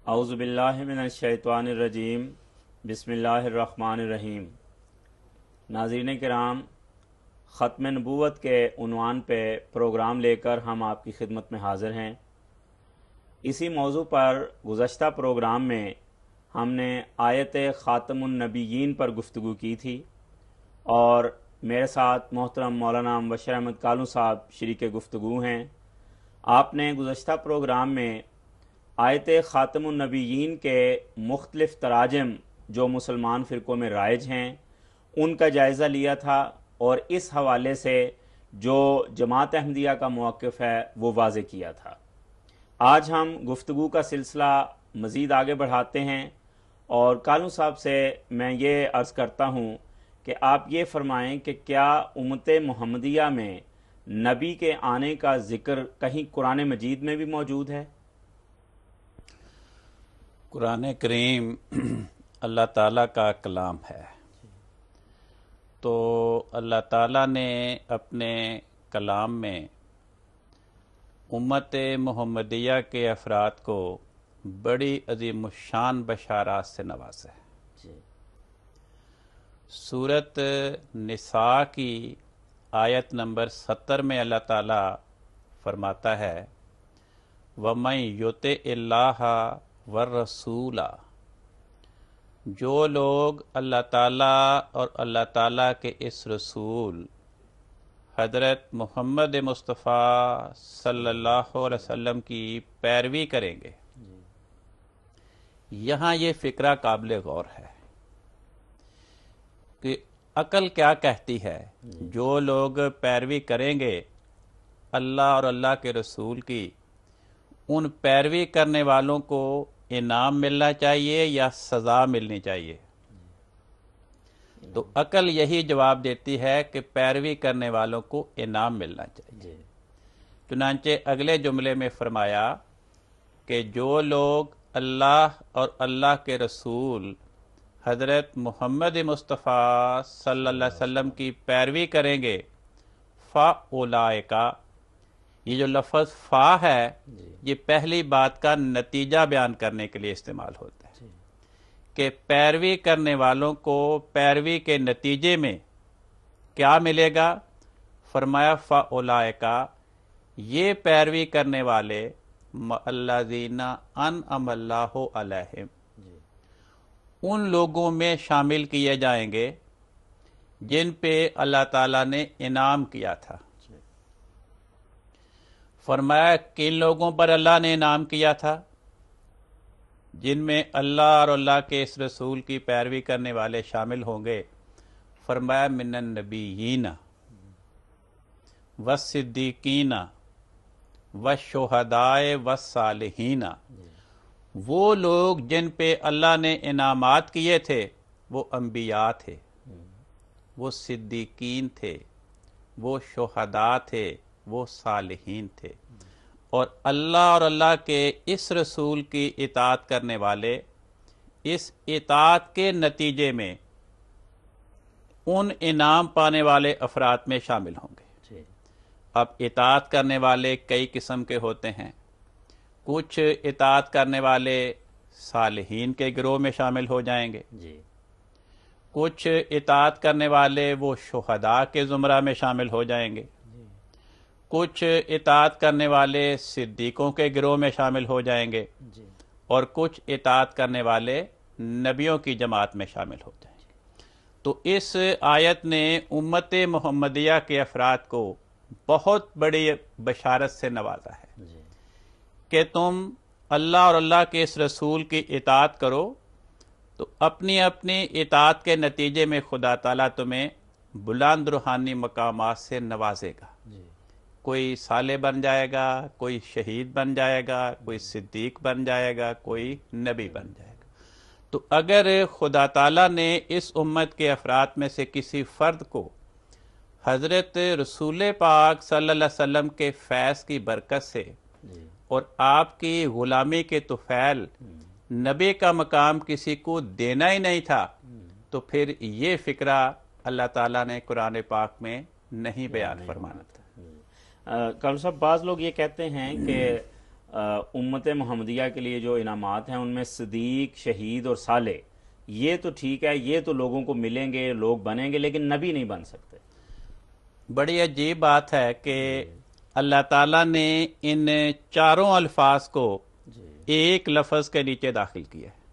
اعوذ باللہ من الشیطان الرجیم بسم اللہ الرحمن الرحیم۔ ناظرین کرام، ختم نبوت کے عنوان پہ پروگرام لے کر ہم آپ کی خدمت میں حاضر ہیں۔ اسی موضوع پر گزشتہ پروگرام میں ہم نے آیت خاتم النبیین پر گفتگو کی تھی اور میرے ساتھ محترم مولانا مبشر احمد کالوں صاحب شریک گفتگو ہیں۔ آپ نے گزشتہ پروگرام میں آیت خاتم النبیین کے مختلف تراجم جو مسلمان فرقوں میں رائج ہیں ان کا جائزہ لیا تھا اور اس حوالے سے جو جماعت احمدیہ کا موقف ہے وہ واضح کیا تھا۔ آج ہم گفتگو کا سلسلہ مزید آگے بڑھاتے ہیں اور کالوں صاحب سے میں یہ عرض کرتا ہوں کہ آپ یہ فرمائیں کہ کیا امت محمدیہ میں نبی کے آنے کا ذکر کہیں قرآن مجید میں بھی موجود ہے؟ قرآن کریم اللہ تعالیٰ کا کلام ہے، تو اللہ تعالیٰ نے اپنے کلام میں امت محمدیہ کے افراد کو بڑی عظیم الشان بشارات سے نوازا ہے۔ سورت نساء کی آیت نمبر 70 میں اللہ تعالیٰ فرماتا ہے وَمَن يُطِعِ اللَّهَ وَالرَّسُولَ، جو لوگ اللہ تعالیٰ اور اللہ تعالیٰ کے اس رسول حضرت محمد مصطفیٰ صلی اللہ علیہ وسلم کی پیروی کریں گے، یہاں یہ فکرہ قابل غور ہے کہ عقل کیا کہتی ہے۔ جو لوگ پیروی کریں گے اللہ اور اللہ کے رسول کی، ان پیروی کرنے والوں کو انعام ملنا چاہیے یا سزا ملنی چاہیے؟ تو عقل یہی جواب دیتی ہے کہ پیروی کرنے والوں کو انعام ملنا چاہیے۔ چنانچہ اگلے جملے میں فرمایا کہ جو لوگ اللہ اور اللہ کے رسول حضرت محمد مصطفیٰ صلی اللہ علیہ وسلم کی پیروی کریں گے فَأُولَئِکَ، یہ جو لفظ فا ہے یہ پہلی بات کا نتیجہ بیان کرنے کے لیے استعمال ہوتا ہے کہ پیروی کرنے والوں کو پیروی کے نتیجے میں کیا ملے گا۔ فرمایا فَأُولَئِکَ، یہ پیروی کرنے والے الذین انعم اللہ علیہم، ان لوگوں میں شامل کیے جائیں گے جن پہ اللہ تعالیٰ نے انعام کیا تھا۔ فرمایا کن لوگوں پر اللہ نے انعام کیا تھا؟ جن میں اللہ اور اللہ کے اس رسول کی پیروی کرنے والے شامل ہوں گے۔ فرمایا من النبیین والصدیقین والشہداء والصالحین، وہ لوگ جن پہ اللہ نے انعامات کیے تھے وہ انبیاء تھے، وہ صدیقین تھے، وہ شہداء تھے، وہ صالحین تھے، اور اللہ اور اللہ کے اس رسول کی اطاعت کرنے والے اس اطاعت کے نتیجے میں ان انعام پانے والے افراد میں شامل ہوں گے۔ اب اطاعت کرنے والے کئی قسم کے ہوتے ہیں، کچھ اطاعت کرنے والے صالحین کے گروہ میں شامل ہو جائیں گے، کچھ اطاعت کرنے والے وہ شہداء کے زمرہ میں شامل ہو جائیں گے، کچھ اطاعت کرنے والے صدیقوں کے گروہ میں شامل ہو جائیں گے، اور کچھ اطاعت کرنے والے نبیوں کی جماعت میں شامل ہو جائیں گے۔ تو اس آیت نے امت محمدیہ کے افراد کو بہت بڑی بشارت سے نوازا ہے کہ تم اللہ اور اللہ کے اس رسول کی اطاعت کرو تو اپنی اپنی اطاعت کے نتیجے میں خدا تعالیٰ تمہیں بلند روحانی مقامات سے نوازے گا۔ کوئی صالح بن جائے گا، کوئی شہید بن جائے گا، کوئی صدیق بن جائے گا، کوئی نبی بن جائے گا۔ تو اگر خدا تعالیٰ نے اس امت کے افراد میں سے کسی فرد کو حضرت رسول پاک صلی اللہ علیہ وسلم کے فیض کی برکت سے اور آپ کی غلامی کے طفیل نبی کا مقام کسی کو دینا ہی نہیں تھا، تو پھر یہ فکرہ اللہ تعالیٰ نے قرآن پاک میں نہیں بیان فرمانا تھا۔ کالوں صاحب، بعض لوگ یہ کہتے ہیں کہ امت محمدیہ کے لیے جو انعامات ہیں ان میں صدیق، شہید اور صالح، یہ تو ٹھیک ہے، یہ تو لوگوں کو ملیں گے، لوگ بنیں گے، لیکن نبی نہیں بن سکتے۔ بڑی عجیب بات ہے کہ اللہ تعالیٰ نے ان چاروں الفاظ کو ایک لفظ کے نیچے داخل کیا ہے۔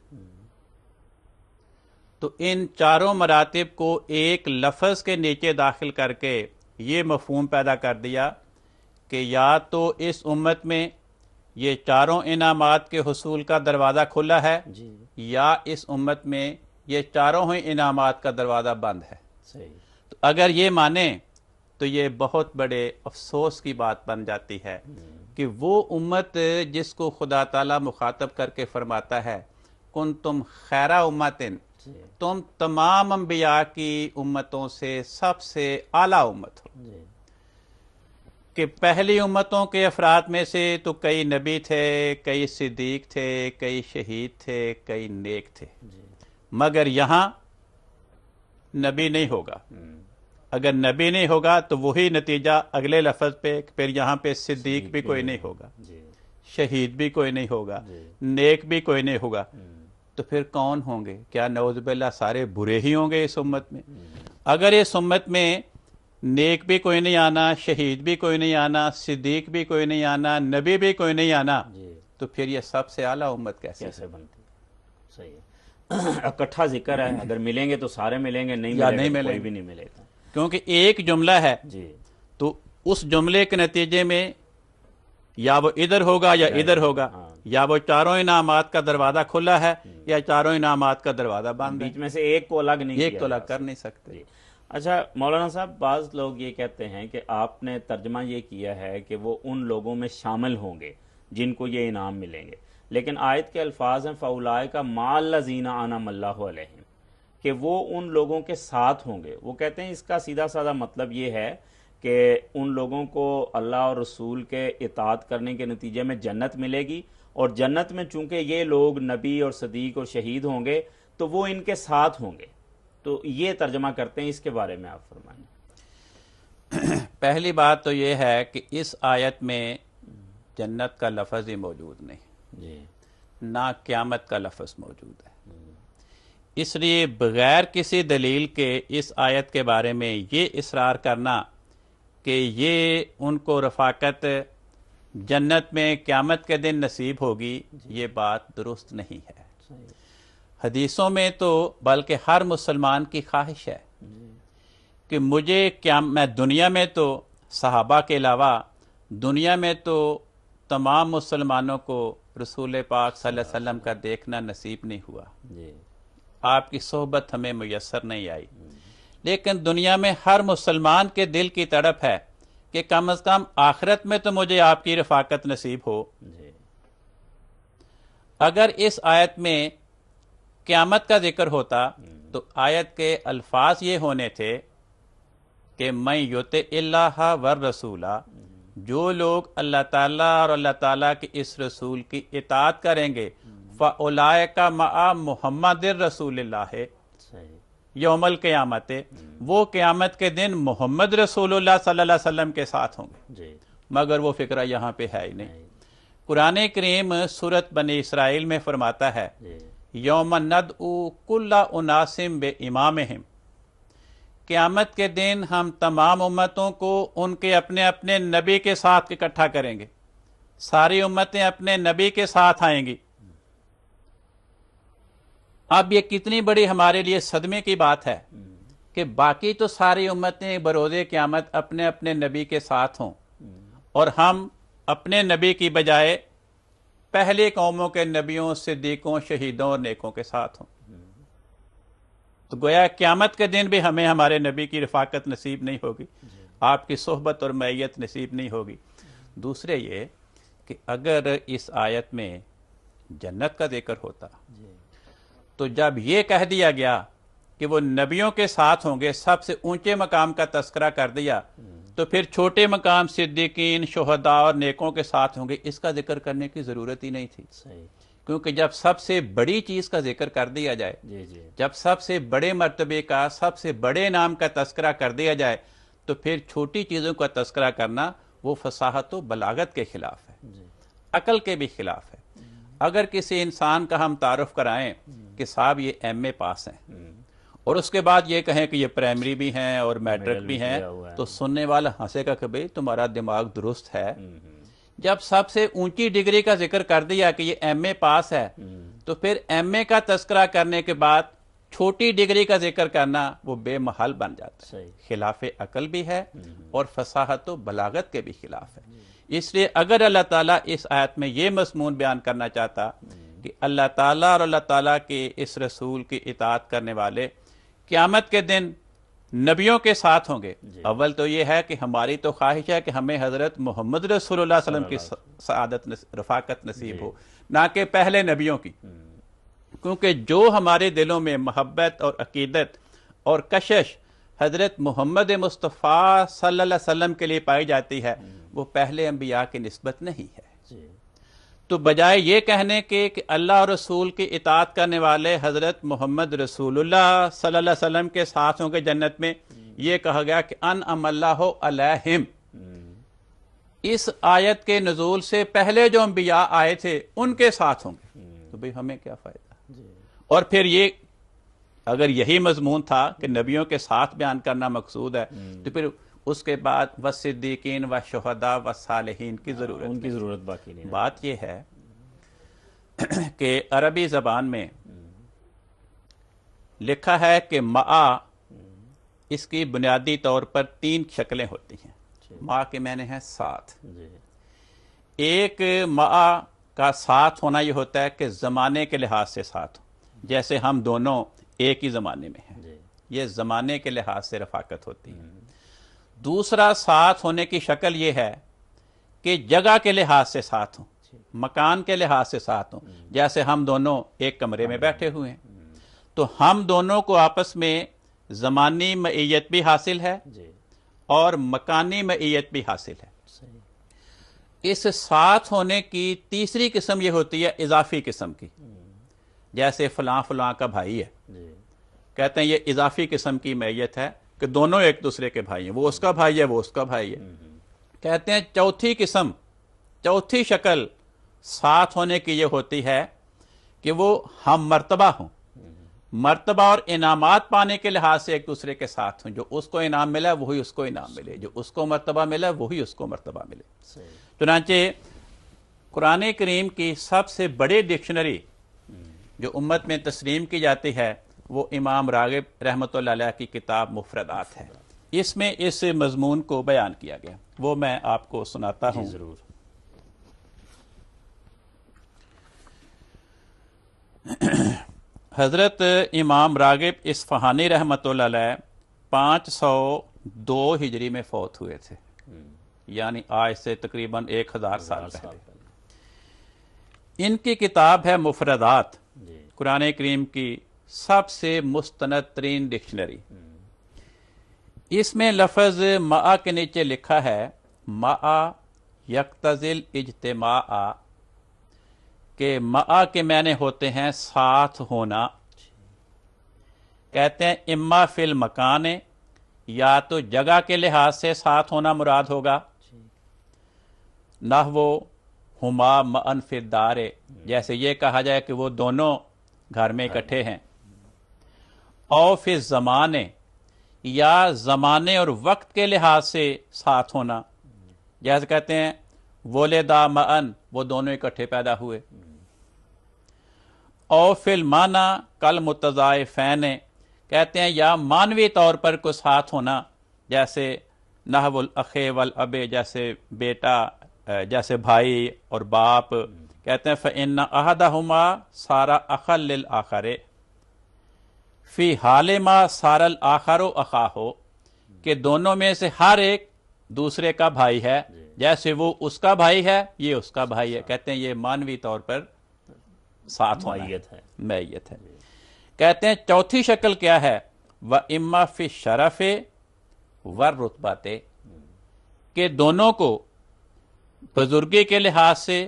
تو ان چاروں مراتب کو ایک لفظ کے نیچے داخل کر کے یہ مفہوم پیدا کر دیا کہ یا تو اس امت میں یہ چاروں انعامات کے حصول کا دروازہ کھلا ہے، یا اس امت میں یہ چاروں ہی انعامات کا دروازہ بند ہے۔ صحیح۔ تو اگر یہ مانیں تو یہ بہت بڑے افسوس کی بات بن جاتی ہے کہ وہ امت جس کو خدا تعالیٰ مخاطب کر کے فرماتا ہے کنتم خیر امتن، تم تمام انبیاء کی امتوں سے سب سے اعلیٰ امت ہو، کہ پہلی امتوں کے افراد میں سے تو کئی نبی تھے، کئی صدیق تھے، کئی شہید تھے، کئی نیک تھے، مگر یہاں نبی نہیں ہوگا۔ اگر نبی نہیں ہوگا تو وہی نتیجہ اگلے لفظ پہ، پھر یہاں پہ صدیق بھی کوئی نہیں ہوگا، شہید بھی کوئی نہیں ہوگا، نیک بھی کوئی نہیں ہوگا، تو پھر کون ہوں گے؟ کیا نعوذ باللہ سارے برے ہی ہوں گے اس امت میں؟ اگر اس امت میں نیک بھی کوئی نہیں آنا، شہید بھی کوئی نہیں آنا، صدیق بھی کوئی نہیں آنا، نبی بھی کوئی نہیں آنا، تو پھر یہ سب سے اعلیٰ امت کیسے بنتی؟ صحیح ہے، اکٹھا ذکر ہے، اگر ملیں گے تو سارے ملیں گے، نہیں ملیں گے کوئی بھی نہیں ملے گا، کیونکہ ایک جملہ ہے تو اس جملے کے نتیجے میں یا وہ ادھر ہوگا یا ادھر ہوگا، یا وہ چاروں انعامات کا دروازہ کھلا ہے یا چاروں انعامات کا دروازہ بند ہے، بیچ میں سے ایک کو الگ نہیں، ایک تو الگ کر نہیں سکتے۔ اچھا مولانا صاحب، بعض لوگ یہ کہتے ہیں کہ آپ نے ترجمہ یہ کیا ہے کہ وہ ان لوگوں میں شامل ہوں گے جن کو یہ انعام ملیں گے، لیکن آیت کے الفاظ ہیں فَأُولَٰئِکَ مَعَ الَّذِينَ أَنْعَمَ اللَّهُ عَلَيْهِمْ، کہ وہ ان لوگوں کے ساتھ ہوں گے۔ وہ کہتے ہیں اس کا سیدھا سادہ مطلب یہ ہے کہ ان لوگوں کو اللہ اور رسول کے اطاعت کرنے کے نتیجے میں جنت ملے گی، اور جنت میں چونکہ یہ لوگ نبی اور صدیق اور شہید ہوں گے تو وہ ان کے ساتھ ہوں گے۔ تو یہ ترجمہ کرتے ہیں، اس کے بارے میں آپ فرمائیں۔ پہلی بات تو یہ ہے کہ اس آیت میں جنت کا لفظ ہی موجود نہیں، نہ قیامت کا لفظ موجود ہے۔ اس لیے بغیر کسی دلیل کے اس آیت کے بارے میں یہ اصرار کرنا کہ یہ ان کو رفاقت جنت میں قیامت کے دن نصیب ہوگی، یہ بات درست نہیں ہے۔ حدیثوں میں تو بلکہ ہر مسلمان کی خواہش ہے کہ میں دنیا میں تو صحابہ کے علاوہ دنیا میں تو تمام مسلمانوں کو رسول پاک صلی اللہ علیہ وسلم کا دیکھنا نصیب نہیں ہوا، آپ کی صحبت ہمیں میسر نہیں آئی، لیکن دنیا میں ہر مسلمان کے دل کی تڑپ ہے کہ کم از کم آخرت میں تو مجھے آپ کی رفاقت نصیب ہو۔ اگر اس آیت میں قیامت کا ذکر ہوتا تو آیت کے الفاظ یہ ہونے تھے کہ میں یطع اللہ والرسول، جو لوگ اللہ تعالیٰ اور اللہ تعالیٰ کے اس رسول کی اطاعت کریں گے، فَأُولَٰئِکَ مَعَ مُحَمَّدٍ رسول اللہ یوم القیامت، وہ قیامت کے دن محمد رسول اللہ صلی اللہ علیہ وسلم کے ساتھ ہوں گے، مگر وہ فکرہ یہاں پہ ہے ہی نہیں۔ قرآن کریم سورۃ بنی اسرائیل میں فرماتا ہے یوم ندعو کل اناس بامامہم، قیامت کے دن ہم تمام امتوں کو ان کے اپنے اپنے نبی کے ساتھ اکٹھا کریں گے، ساری امتیں اپنے نبی کے ساتھ آئیں گی۔ اب یہ کتنی بڑی ہمارے لیے صدمے کی بات ہے کہ باقی تو ساری امتیں بروز قیامت اپنے اپنے نبی کے ساتھ ہوں، اور ہم اپنے نبی کی بجائے پہلے قوموں کے نبیوں، صدیقوں، شہیدوں اور نیکوں کے ساتھ ہوں۔ تو گویا قیامت کے دن بھی ہمیں ہمارے نبی کی رفاقت نصیب نہیں ہوگی، آپ کی صحبت اور معیت نصیب نہیں ہوگی۔ دوسرے یہ کہ اگر اس آیت میں جنت کا ذکر ہوتا تو جب یہ کہہ دیا گیا کہ وہ نبیوں کے ساتھ ہوں گے، سب سے اونچے مقام کا تذکرہ کر دیا، تو پھر چھوٹے مقام صدیقین، شہداء اور نیکوں کے ساتھ ہوں گے، اس کا ذکر کرنے کی ضرورت ہی نہیں تھی۔ کیونکہ جب سب سے بڑی چیز کا ذکر کر دیا جائے، جب سب سے بڑے مرتبے کا، سب سے بڑے نام کا تذکرہ کر دیا جائے، تو پھر چھوٹی چیزوں کا تذکرہ کرنا وہ فصاحت و بلاغت کے خلاف ہے۔ عقل کے بھی خلاف ہے۔ اگر کسی انسان کا ہم تعارف کرائیں کہ صاحب یہ ایم اے پاس ہیں اور اس کے بعد یہ کہیں کہ یہ پرائمری بھی ہیں اور میٹرک بھی ہیں، تو سننے والا ہنسے گا کہ بھئی تمہارا دماغ درست ہے۔ جب سب سے اونچی ڈگری کا ذکر کر دیا کہ یہ ایم اے پاس ہے، تو پھر ایم اے کا تذکرہ کرنے کے بعد چھوٹی ڈگری کا ذکر کرنا وہ بے محل بن جاتا ہے، خلاف عقل بھی ہے اور فصاحت و بلاغت کے بھی خلاف ہے۔ اس لیے اگر اللہ تعالیٰ اس آیت میں یہ مضمون بیان کرنا چاہتا کہ اللہ تعالیٰ اور اللہ تعالیٰ کے اس رسول کی اطاعت کرنے والے قیامت کے دن نبیوں کے ساتھ ہوں گے، اول تو یہ ہے کہ ہماری تو خواہش ہے کہ ہمیں حضرت محمد رسول اللہ صلی اللہ علیہ وسلم کی سعادت رفاقت نصیب ہو، نہ کہ پہلے نبیوں کی، کیونکہ جو ہمارے دلوں میں محبت اور عقیدت اور کشش حضرت محمد مصطفیٰ صلی اللہ علیہ وسلم کے لیے پائی جاتی ہے، وہ پہلے انبیاء کی نسبت نہیں ہے۔ تو بجائے یہ کہنے کے کہ اللہ اور رسول کی اطاعت کرنے والے حضرت محمد رسول اللہ صلی اللہ علیہ وسلم کے ساتھ ہوں گے جنت میں، یہ کہا گیا کہ انعم اللہ علیہم۔ اس آیت کے نزول سے پہلے جو انبیاء آئے تھے ان کے ساتھ ہوں گے، تو بھئی ہمیں کیا فائدہ؟ اور پھر یہ اگر یہی مضمون تھا کہ نبیوں کے ساتھ بیان کرنا مقصود ہے، تو پھر اس کے بعد والصدیقین والشہداء والصالحین کی ضرورت ان کی ضرورت باقی نہیں۔ بات یہ ہے کہ عربی زبان میں لکھا ہے کہ مع اس کی بنیادی طور پر 3 شکلیں ہوتی ہیں۔ مع کے معنی ہے ساتھ۔ ایک مع کا ساتھ ہونا یہ ہوتا ہے کہ زمانے کے لحاظ سے ساتھ ہو، جیسے ہم دونوں ایک ہی زمانے میں ہیں، یہ زمانے کے لحاظ سے رفاقت ہوتی ہے۔ دوسرا ساتھ ہونے کی شکل یہ ہے کہ جگہ کے لحاظ سے ساتھ ہوں، مکان کے لحاظ سے ساتھ ہوں، جیسے ہم دونوں ایک کمرے میں بیٹھے ہوئے ہیں، تو ہم دونوں کو آپس میں زمانی معیت بھی حاصل ہے اور مکانی معیت بھی حاصل ہے۔ اس ساتھ ہونے کی تیسری قسم یہ ہوتی ہے اضافی قسم کی، جیسے فلاں فلاں کا بھائی ہے، کہتے ہیں یہ اضافی قسم کی معیت ہے کہ دونوں ایک دوسرے کے بھائی ہیں، وہ اس کا بھائی ہے، وہ اس کا بھائی ہے۔ کہتے ہیں چوتھی قسم، چوتھی شکل ساتھ ہونے کی یہ ہوتی ہے کہ وہ ہم مرتبہ ہوں، مرتبہ اور انعامات پانے کے لحاظ سے ایک دوسرے کے ساتھ ہوں، جو اس کو انعام ملا وہی اس کو انعام ملے، جو اس کو مرتبہ ملا وہی اس کو مرتبہ ملے۔ چنانچہ قرآن کریم کی سب سے بڑی ڈکشنری جو امت میں تسلیم کی جاتی ہے وہ امام راغب رحمۃ اللہ علیہ کی کتاب مفردات ہے، اس میں اس مضمون کو بیان کیا گیا، وہ میں آپ کو سناتا ہوں۔ ضرور۔ حضرت امام راغب اصفہانی رحمۃ اللہ علیہ 502 ہجری میں فوت ہوئے تھے، یعنی آج سے تقریباً 1000 سال پہلے۔ ان کی کتاب ہے مفردات، قرآن کریم کی سب سے مستند ترین ڈکشنری۔ اس میں لفظ مع کے نیچے لکھا ہے مع یقتضی الاجتماع، کہ مع کے معنی ہوتے ہیں ساتھ ہونا۔ کہتے ہیں اما فی المکان، یا تو جگہ کے لحاظ سے ساتھ ہونا مراد ہوگا، نحو ہما معا فی الدار، جیسے یہ کہا جائے کہ وہ دونوں گھر میں اکٹھے ہیں، او فی الزمان، یا زمانے اور وقت کے لحاظ سے ساتھ ہونا، جیسے کہتے ہیں ولدا معا، وہ دونوں اکٹھے پیدا ہوئے، او فی المعنی کل متضاعفین، کہتے ہیں یا معنوی طور پر کوئی ساتھ ہونا، جیسے نحو الاخ والاب، جیسے بیٹا، جیسے بھائی اور باپ۔ کہتے ہیں فإن أحدهما صار أخا للآخر فی حال ما صار الآخر أخاه، کہ دونوں میں سے ہر ایک دوسرے کا بھائی ہے، جیسے وہ اس کا بھائی ہے یہ اس کا بھائی ہے۔ کہتے ہیں یہ معنوی طور پر ساتھ ہونا ہے، معیت ہے۔ کہتے ہیں چوتھی شکل کیا ہے، وَإِمَّا فِي الشَّرَفِ وَالرُّتْبَةِ، کہ دونوں کو بزرگی کے لحاظ سے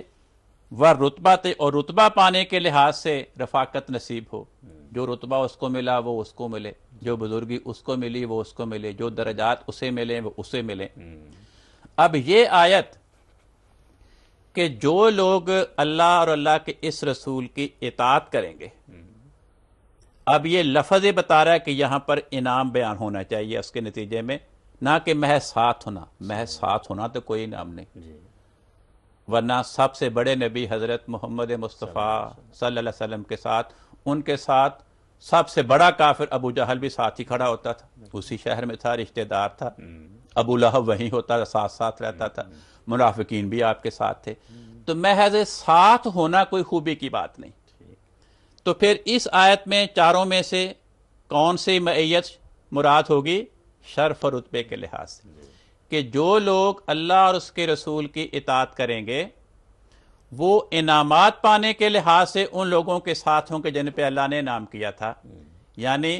وَالرُّتْبَةِ، اور رتبہ پانے کے لحاظ سے رفاقت نصیب ہو، جو رتبہ اس کو ملا وہ اس کو ملے، جو بزرگی اس کو ملی وہ اس کو ملے، جو درجات اسے ملے وہ اسے ملے۔ اب یہ آیت کہ جو لوگ اللہ اور اللہ کے اس رسول کی اطاعت کریں گے، اب یہ لفظ بتا رہا ہے کہ یہاں پر انعام بیان ہونا چاہیے اس کے نتیجے میں، نہ کہ محض ساتھ ہونا۔ محض ساتھ ہونا تو کوئی انعام نہیں، جی ورنہ سب سے بڑے نبی حضرت محمد مصطفیٰ صلی اللہ علیہ وسلم کے ساتھ، ان کے ساتھ سب سے بڑا کافر ابو جہل بھی ساتھ ہی کھڑا ہوتا تھا، اسی شہر میں تھا، رشتہ دار تھا۔ ابو لہب وہیں ہوتا تھا، ساتھ ساتھ رہتا تھا، منافقین بھی آپ کے ساتھ تھے۔ تو محض ساتھ ہونا کوئی خوبی کی بات نہیں۔ تو پھر اس آیت میں چاروں میں سے کون سی معیت مراد ہوگی؟ شرف اور رتبے کے لحاظ سے، کہ جو لوگ اللہ اور اس کے رسول کی اطاعت کریں گے وہ انعامات پانے کے لحاظ سے ان لوگوں کے ساتھ ہوں کہ جن پہ اللہ نے انعام کیا تھا، یعنی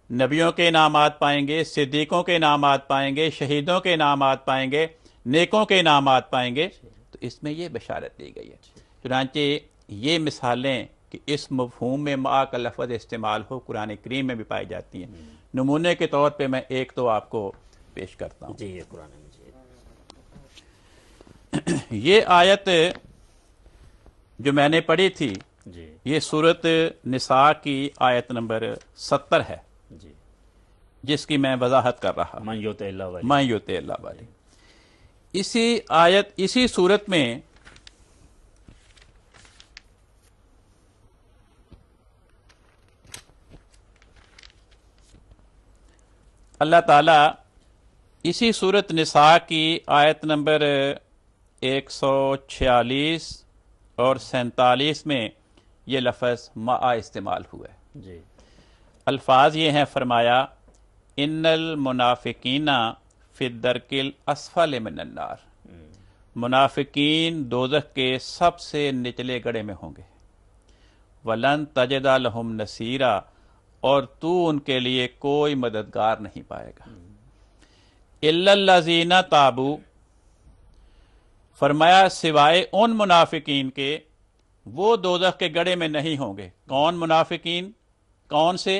نبیوں کے انعامات پائیں گے، صدیقوں کے انعامات پائیں گے، شہیدوں کے انعامات پائیں گے، نیکوں کے انعامات پائیں گے۔ تو اس میں یہ بشارت دی گئی ہے۔ چنانچہ یہ مثالیں کہ اس مفہوم میں مع کا لفظ استعمال ہو قرآن کریم میں بھی پائی جاتی ہیں۔ نمونے کے طور پہ میں ایک تو آپ کو پیش کرتا ہوں۔ جی یہ قرآن مجید، یہ آیت جو میں نے پڑھی تھی جی یہ سورۃ نساء کی آیت نمبر 70 ہے، جی، جس کی میں وضاحت کر رہا ہوں۔ من یطع اللہ ولی، من یطع اللہ والی، اسی آیت اسی صورت میں اللہ تعالیٰ اسی صورت نساء کی آیت نمبر 146 اور 47 میں یہ لفظ مع استعمال ہوا ہے۔ جی الفاظ یہ ہیں، فرمایا ان المنافقین فی الدرک الاسفل من النار، منافقین دوزخ کے سب سے نچلے گڑھے میں ہوں گے۔ ولن تجد لہم نصیرا، اور تو ان کے لیے کوئی مددگار نہیں پائے گا۔ الا الذین تابوا، فرمایا سوائے ان منافقین کے وہ دوزخ کے گڑھے میں نہیں ہوں گے۔ کون منافقین؟ کون سے؟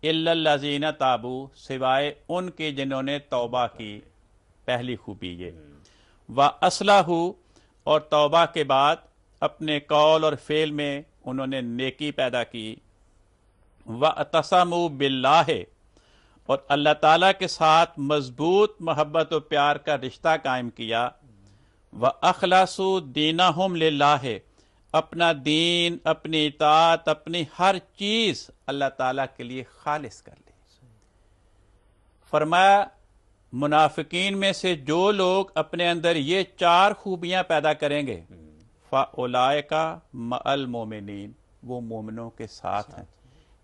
الا الذین تابوا، سوائے ان کے جنہوں نے توبہ کی۔ پہلی خوبی یہ۔ وَأَصْلَحُوا، اور توبہ کے بعد اپنے قول اور فعل میں انہوں نے نیکی پیدا کی۔ وَاعْتَصَمُوا بِاللَّهِ، اور اللہ تعالیٰ کے ساتھ مضبوط محبت و پیار کا رشتہ قائم کیا۔ وَأَخْلَصُوا دِينَهُمْ لِلَّهِ، اپنا دین، اپنی اطاعت، اپنی ہر چیز اللہ تعالیٰ کے لیے خالص کر لی۔ فرمایا منافقین میں سے جو لوگ اپنے اندر یہ چار خوبیاں پیدا کریں گے، فَأُولَئِكَ مَعَ الْمُؤْمِنِينَ، وہ مومنوں کے ساتھ ہیں۔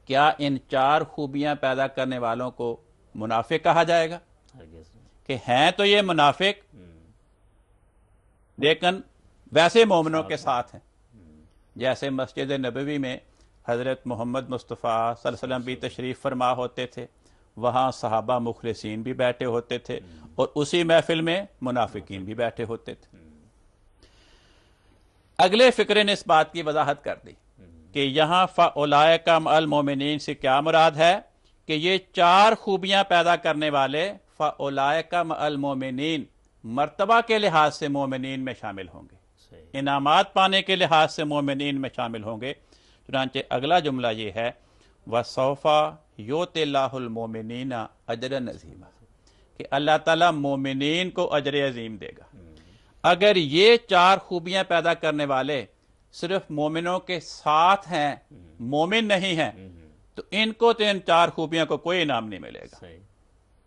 کیا ان چار خوبیاں پیدا کرنے والوں کو منافق کہا جائے گا؟ ہرگز نہیں۔ کہ ہیں تو یہ منافق لیکن ویسے مومنوں کے ساتھ ہیں۔ جیسے مسجد نبوی میں حضرت محمد مصطفیٰ صلی اللہ علیہ وسلم بھی تشریف فرما ہوتے تھے، وہاں صحابہ مخلصین بھی بیٹھے ہوتے تھے، اور اسی محفل میں منافقین بھی بیٹھے ہوتے تھے۔ اگلے فقرے نے اس بات کی وضاحت کر دی کہ یہاں فَأُولَئِكَ مَعَ الْمُؤْمِنِينَ سے کیا مراد ہے؟ کہ یہ چار خوبیاں پیدا کرنے والے فَأُولَئِكَ مَعَ الْمُؤْمِنِينَ مرتبہ کے لحاظ سے مومنین میں شامل ہوں گے، صحیح، انعامات پانے کے لحاظ سے مومنین میں شامل ہوں گے۔ چنانچہ اگلا جملہ یہ ہے وَسَوْفَ يُؤْتِ اللَّهُ الْمُؤْمِنِينَ أَجْرًا عَظِيمًا، کہ اللہ تعالیٰ مومنین کو اجر عظیم دے گا۔ اگر یہ چار خوبیاں پیدا کرنے والے صرف مومنوں کے ساتھ ہیں، مومن نہیں ہیں، تو ان کو تو ان چار خوبیوں کو کوئی انعام نہیں ملے گا، صحیح،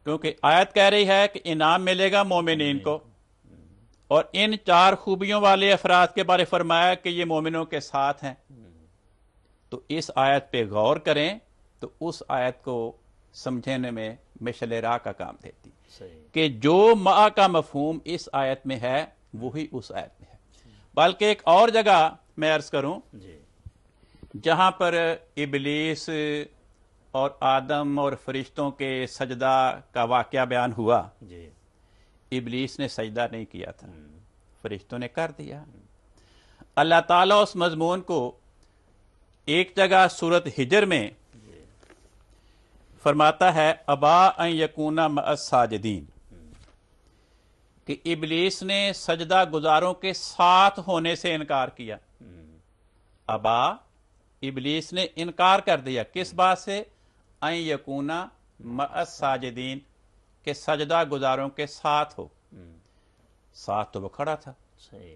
کیونکہ آیت کہہ رہی ہے کہ انعام ملے گا مومنین کو، اور ان چار خوبیوں والے افراد کے بارے فرمایا کہ یہ مومنوں کے ساتھ ہیں۔ تو اس آیت پہ غور کریں تو اس آیت کو سمجھنے میں مشعل راہ کا کام دیتی صحیح، کہ جو مع کا مفہوم اس آیت میں ہے وہی اس آیت میں ہے۔ بلکہ ایک اور جگہ میں عرض کروں جی جہاں پر ابلیس اور آدم اور فرشتوں کے سجدہ کا واقعہ بیان ہوا، جی ابلیس نے سجدہ نہیں کیا تھا، فرشتوں نے کر دیا۔ اللہ تعالیٰ اس مضمون کو ایک جگہ سورۃ ہجر میں فرماتا ہے ابا ان یکون مع الساجدین، کہ ابلیس نے سجدہ گزاروں کے ساتھ ہونے سے انکار کیا. ابا، ابلیس نے انکار کر دیا. کس بات سے؟ ان یکونا مع الساجدین، کہ سجدہ گزاروں کے ساتھ ہو. ساتھ تو وہ کھڑا تھا، صحیح.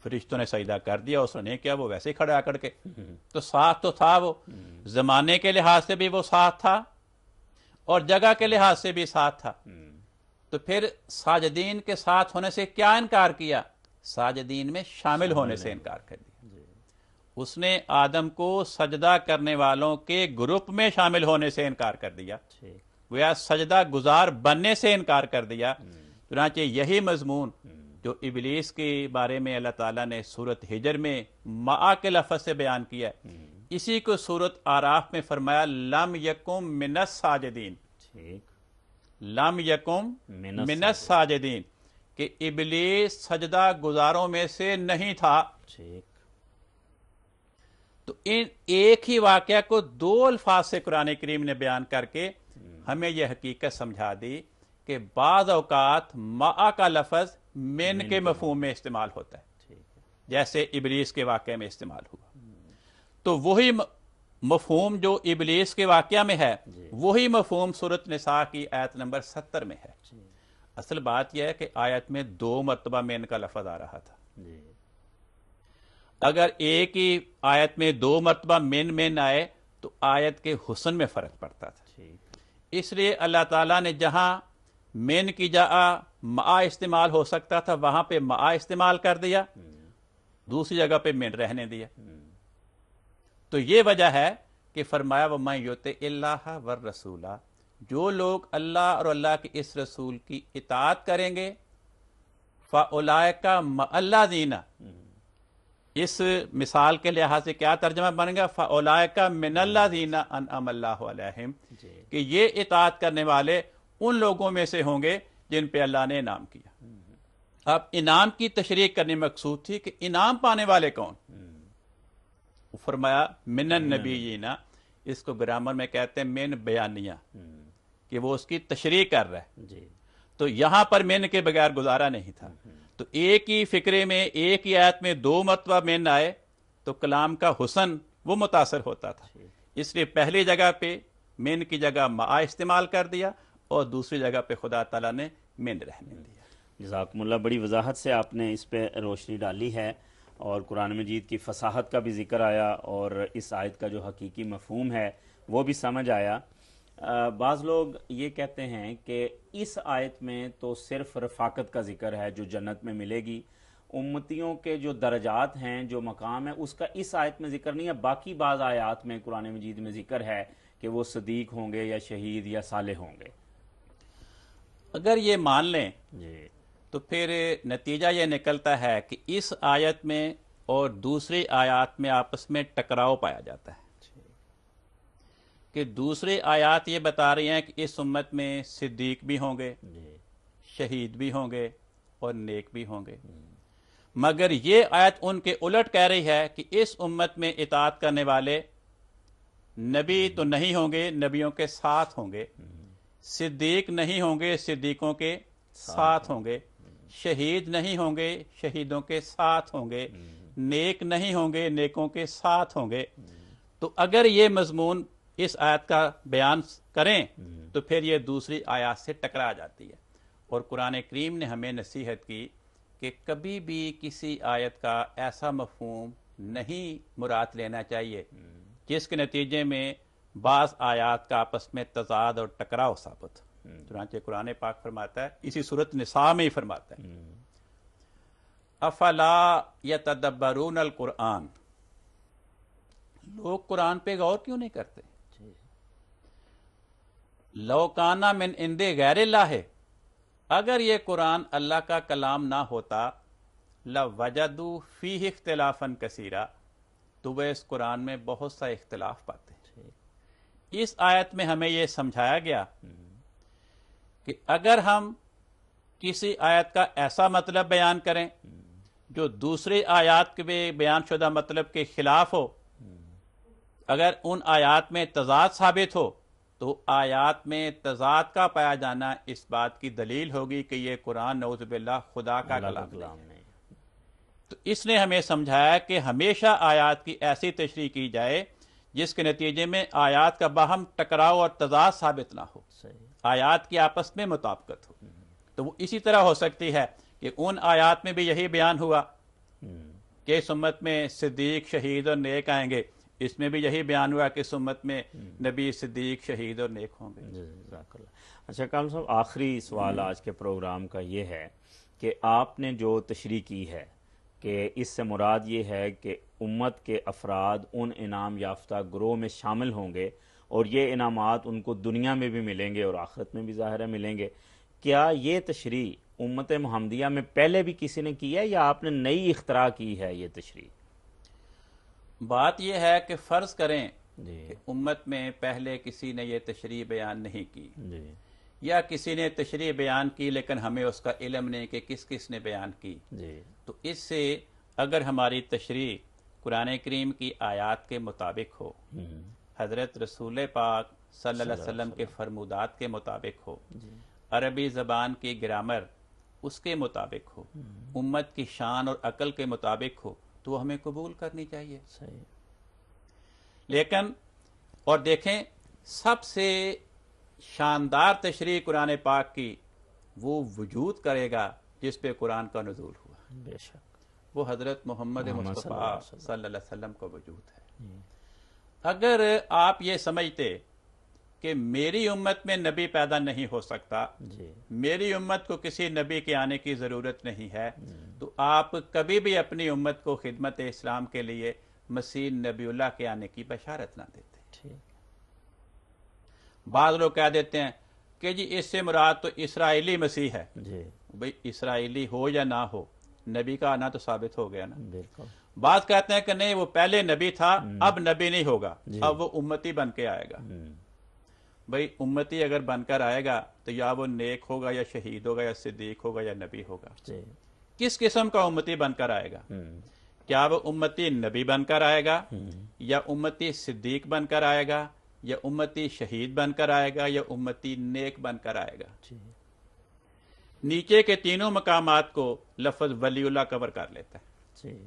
فرشتوں نے سجدہ کر دیا، اس نے نہیں کیا، وہ ویسے ہی کھڑا آ کر کے. تو ساتھ تو تھا، وہ زمانے کے لحاظ سے بھی وہ ساتھ تھا اور جگہ کے لحاظ سے بھی ساتھ تھا. تو پھر ساجدین کے ساتھ ہونے سے کیا انکار کیا؟ ساجدین میں شامل ہونے سے انکار کر دیا. اس نے آدم کو سجدہ کرنے والوں کے گروپ میں شامل ہونے سے انکار کر دیا، گویا سجدہ گزار بننے سے انکار کر دیا. چنانچہ یہی مضمون جو ابلیس کے بارے میں اللہ تعالیٰ نے سورت ہجر میں مع کے لفظ سے بیان کیا ہے، اسی کو سورت آراف میں فرمایا لم یکم من الساجدین. لم یکم من الساجدین، کہ ابلیس سجدہ گزاروں میں سے نہیں تھا. تو ان ایک ہی واقعہ کو دو الفاظ سے قرآن کریم نے بیان کر کے ہمیں یہ حقیقت سمجھا دی کہ بعض اوقات مع کا لفظ من کے مفہوم میں استعمال ہوتا ہے، جیسے ابلیس کے واقعے میں استعمال ہوا. تو وہی مفہوم جو ابلیس کے واقعہ میں ہے، وہی مفہوم سورۃ نساء کی آیت نمبر 70 میں ہے. اصل بات یہ ہے کہ آیت میں 2 مرتبہ من کا لفظ آ رہا تھا. اگر ایک ہی آیت میں 2 مرتبہ من آئے تو آیت کے حسن میں فرق پڑتا تھا. اس لیے اللہ تعالیٰ نے جہاں من کی جگہ مع استعمال ہو سکتا تھا وہاں پہ مع استعمال کر دیا، دوسری جگہ پہ من رہنے دیا. تو یہ وجہ ہے کہ فرمایا وَمَن یُطِعِ اللَّهَ وَالرَّسُولَ، جو لوگ اللہ اور اللہ کے اس رسول کی اطاعت کریں گے، فَأُولَٰئِکَ مَعَ الَّذِينَ، اس مثال کے لحاظ سے کیا ترجمہ بن گا؟ فَأُولَٰئِکَ مِنَ الَّذِينَ أَنْعَمَ اللَّهُ عَلَيْهِمْ، کہ یہ اطاعت کرنے والے ان لوگوں میں سے ہوں گے جن پہ اللہ نے انعام کیا. اب انعام کی تشریح کرنے مقصود تھی کہ انعام پانے والے کون؟ فرمایا من النبیین، اس کو گرامر میں کہتے ہیں من بیانیہ، کہ وہ اس کی تشریح کر رہا ہے. تو یہاں پر من کے بغیر گزارا نہیں تھا. تو ایک ہی فکرے میں ایک ہی آیت میں 2 مرتبہ من آئے تو کلام کا حسن وہ متاثر ہوتا تھا. اس لیے پہلی جگہ پہ من کی جگہ مع استعمال کر دیا اور دوسری جگہ پہ خدا تعالیٰ نے من رہنے دیا. جزاکم اللہ، بڑی وضاحت سے آپ نے اس پہ روشنی ڈالی ہے اور قرآن مجید کی فصاحت کا بھی ذکر آیا اور اس آیت کا جو حقیقی مفہوم ہے وہ بھی سمجھ آیا. بعض لوگ یہ کہتے ہیں کہ اس آیت میں تو صرف رفاقت کا ذکر ہے جو جنت میں ملے گی، امتیوں کے جو درجات ہیں، جو مقام ہے، اس کا اس آیت میں ذکر نہیں ہے. باقی بعض آیات میں قرآن مجید میں ذکر ہے کہ وہ صدیق ہوں گے یا شہید یا صالح ہوں گے. اگر یہ مان لیں تو پھر نتیجہ یہ نکلتا ہے کہ اس آیت میں اور دوسری آیات میں آپس میں ٹکراؤ پایا جاتا ہے. کہ دوسری آیات یہ بتا رہی ہیں کہ اس امت میں صدیق بھی ہوں گے، شہید بھی ہوں گے اور نیک بھی ہوں گے، مگر یہ آیت ان کے الٹ کہہ رہی ہے کہ اس امت میں اطاعت کرنے والے نبی تو نہیں ہوں گے، نبیوں کے ساتھ ہوں گے، صدیق نہیں ہوں گے، صدیقوں کے ساتھ ہوں گے، شہید نہیں ہوں گے، شہیدوں کے ساتھ ہوں گے، نیک نہیں ہوں گے، نیکوں کے ساتھ ہوں گے. تو اگر یہ مضمون اس آیت کا بیان کریں تو پھر یہ دوسری آیات سے ٹکرا جاتی ہے. اور قرآن کریم نے ہمیں نصیحت کی کہ کبھی بھی کسی آیت کا ایسا مفہوم نہیں مراد لینا چاہیے جس کے نتیجے میں بعض آیات کا آپس میں تضاد اور ٹکراؤ ثابت. چنانچہ قرآن پاک فرماتا ہے، اسی سورۃ نساء میں ہی فرماتا ہے، افلا یتدبرون القرآن، لوگ قرآن پہ غور کیوں نہیں کرتے؟ لو کانا من عند غیر اللہ، اگر یہ قرآن اللہ کا کلام نہ ہوتا، لوجدوا فیہ اختلافا کثیرا، تو وہ اس قرآن میں بہت سا اختلاف پاتے. اس آیت میں ہمیں یہ سمجھایا گیا کہ اگر ہم کسی آیت کا ایسا مطلب بیان کریں جو دوسری آیات کے بیان شدہ مطلب کے خلاف ہو، اگر ان آیات میں تضاد ثابت ہو تو آیات میں تضاد کا پایا جانا اس بات کی دلیل ہوگی کہ یہ قرآن نعوذ باللہ خدا کا اللہ کا کلام کلام نہیں ہے۔ نہیں۔ تو اس نے ہمیں سمجھایا کہ ہمیشہ آیات کی ایسی تشریح کی جائے جس کے نتیجے میں آیات کا باہم ٹکراؤ اور تضاد ثابت نہ ہو، صحیح۔ آیات کی آپس میں مطابقت ہو۔ تو وہ اسی طرح ہو سکتی ہے کہ ان آیات میں بھی یہی بیان ہوا کہ اس امت میں صدیق، شہید اور نیک آئیں گے، اس میں بھی یہی بیان ہوا کہ اس امت میں نبی، صدیق، شہید اور نیک ہوں گے۔ جزاک اللہ۔ اچھا کامل صاحب، آخری سوال آج کے پروگرام کا یہ ہے کہ آپ نے جو تشریح کی ہے کہ اس سے مراد یہ ہے کہ امت کے افراد ان انعام یافتہ گروہ میں شامل ہوں گے اور یہ انعامات ان کو دنیا میں بھی ملیں گے اور آخرت میں بھی ظاہر ہے ملیں گے۔ کیا یہ تشریح امت محمدیہ میں پہلے بھی کسی نے کی ہے یا آپ نے نئی اختراع کی ہے یہ تشریح؟ بات یہ ہے کہ فرض کریں جی کہ امت میں پہلے کسی نے یہ تشریح بیان نہیں کی، جی یا کسی نے تشریح بیان کی لیکن ہمیں اس کا علم نہیں کہ کس کس نے بیان کی، جی تو اس سے اگر ہماری تشریح قرآن کریم کی آیات کے مطابق ہو، حضرت رسول پاک صلی اللہ علیہ وسلم کے فرمودات کے مطابق ہو، عربی زبان کی گرامر اس کے مطابق ہو، امت کی شان اور عقل کے مطابق ہو، تو وہ ہمیں قبول کرنی چاہیے۔ صحیح۔ لیکن اور دیکھیں، سب سے شاندار تشریح قرآن پاک کی وہ وجود کرے گا جس پہ قرآن کا نزول ہوا، بے شک، وہ حضرت محمد محمد مصطفیٰ صلی صلی اللہ علیہ وسلم کا وجود ہے۔ اگر آپ یہ سمجھتے کہ میری امت میں نبی پیدا نہیں ہو سکتا، جی میری امت کو کسی نبی کے آنے کی ضرورت نہیں ہے، تو آپ کبھی بھی اپنی امت کو خدمت اسلام کے لیے مسیح نبی اللہ کے آنے کی بشارت نہ دیتے۔ ٹھیک۔ بعض لوگ کہہ دیتے ہیں کہ جی اس سے مراد تو اسرائیلی مسیح ہے۔ جی بھئی اسرائیلی ہو یا نہ ہو، نبی کا آنا تو ثابت ہو گیا نا۔ بالکل۔ بعض کہتے ہیں کہ نہیں، وہ پہلے نبی تھا، اب نبی نہیں ہوگا، اب وہ امتی بن کے آئے گا۔ بھئی امتی اگر بن کر آئے گا تو یا وہ نیک ہوگا یا شہید ہوگا یا صدیق ہوگا یا نبی ہوگا۔ جی کس قسم کا امتی بن کر آئے گا؟ کیا وہ امتی نبی بن کر آئے گا، یا امتی صدیق بن کر آئے گا، یا امتی شہید بن کر آئے گا، یا امتی نیک بن کر آئے گا؟ جی نیچے کے تینوں مقامات کو لفظ ولی اللہ کور کر لیتا ہے، جی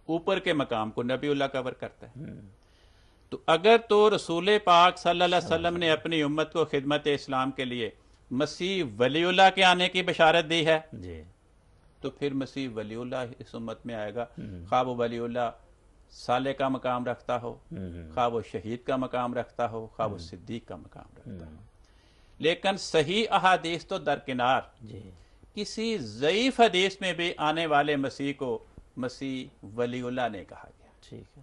اوپر کے مقام کو نبی اللہ کور کرتا ہے۔ تو اگر تو رسول پاک صلی اللہ علیہ وسلم نے اپنی امت کو خدمت اسلام کے لیے مسیح ولی اللہ کے آنے کی بشارت دی ہے، جی تو پھر مسیح ولی اللہ اس امت میں آئے گا، خواہ وہ ولی اللہ صالح کا مقام رکھتا ہو، خواہ وہ شہید کا مقام رکھتا ہو، خواہ وہ صدیق کا مقام رکھتا ہو۔ لیکن صحیح احادیث تو درکنار، جی کسی ضعیف حدیث میں بھی آنے والے مسیح کو مسیح ولی اللہ نہیں کہا گیا، ٹھیک ہے۔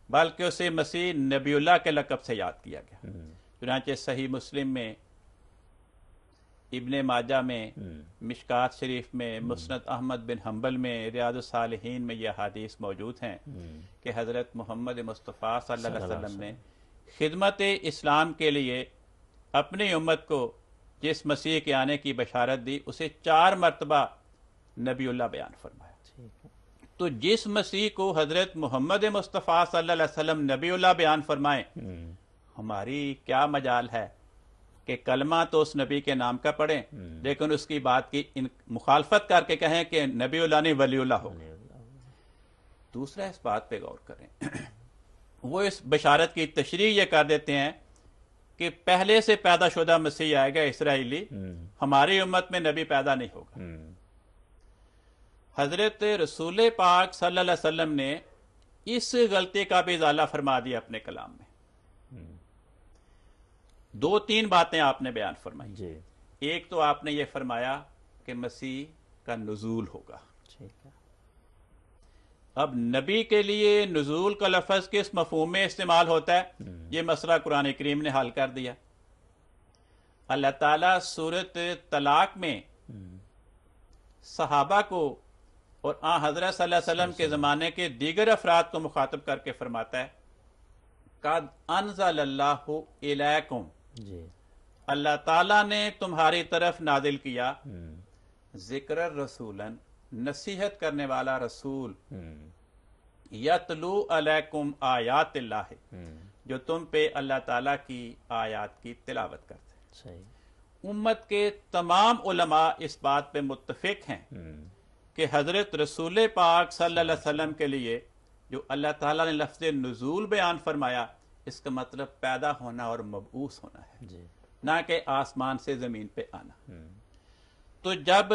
بلکہ اسے مسیح نبی اللہ کے لقب سے یاد کیا گیا۔ چنانچہ صحیح مسلم میں، ابن ماجہ میں، مشکات شریف میں، مسند احمد بن حنبل میں، ریاض الصالحین میں یہ حدیث موجود ہیں کہ حضرت محمد مصطفیٰ صلی اللہ علیہ وسلم نے خدمت اسلام کے لیے اپنی امت کو جس مسیح کے آنے کی بشارت دی، اسے 4 مرتبہ نبی اللہ بیان فرمایا۔ ٹھیک ہے۔ تو جس مسیح کو حضرت محمد مصطفیٰ صلی اللہ علیہ وسلم نبی اللہ بیان فرمائیں، ہماری کیا مجال ہے کہ کلمہ تو اس نبی کے نام کا پڑھیں لیکن اس کی بات کی مخالفت کر کے کہیں کہ نبی اللہ نہیں ولی اللہ ہو۔ دوسرا اس بات پہ غور کریں، وہ اس بشارت کی تشریح یہ کر دیتے ہیں کہ پہلے سے پیدا شدہ مسیح آئے گا اسرائیلی، ہماری امت میں نبی پیدا نہیں ہوگا۔ حضرت رسول پاک صلی اللہ علیہ وسلم نے اس غلطی کا بھی ازالہ فرما دیا اپنے کلام میں۔ 2-3 باتیں آپ نے بیان فرمائی۔ جی ایک تو آپ نے یہ فرمایا کہ مسیح کا نزول ہوگا۔ ٹھیک ہے۔ اب نبی کے لیے نزول کا لفظ کس مفہوم میں استعمال ہوتا ہے، یہ مسئلہ قرآن کریم نے حل کر دیا۔ اللہ تعالیٰ سورۃ طلاق میں صحابہ کو اور حضرت صلی اللہ علیہ وسلم کے زمانے کے دیگر افراد کو مخاطب کر کے فرماتا ہے، قَدْ أَنزَلَ اللَّهُ إِلَيْكُمْ، جی اللہ تعالیٰ نے تمہاری طرف نازل کیا، ذکر رسولاً، نصیحت کرنے والا رسول، یتلو علیکم آیات اللہ، جو تم پہ اللہ تعالیٰ کی آیات کی تلاوت کرتے ہیں۔ صحیح۔ امت کے تمام علماء اس بات پہ متفق ہیں کہ حضرت رسول پاک صلی اللہ علیہ وسلم کے لیے جو اللہ تعالیٰ نے لفظ نزول بیان فرمایا، اس کا مطلب پیدا ہونا اور مبعوث ہونا ہے، جی۔ نہ کہ آسمان سے زمین پہ آنا۔ تو جب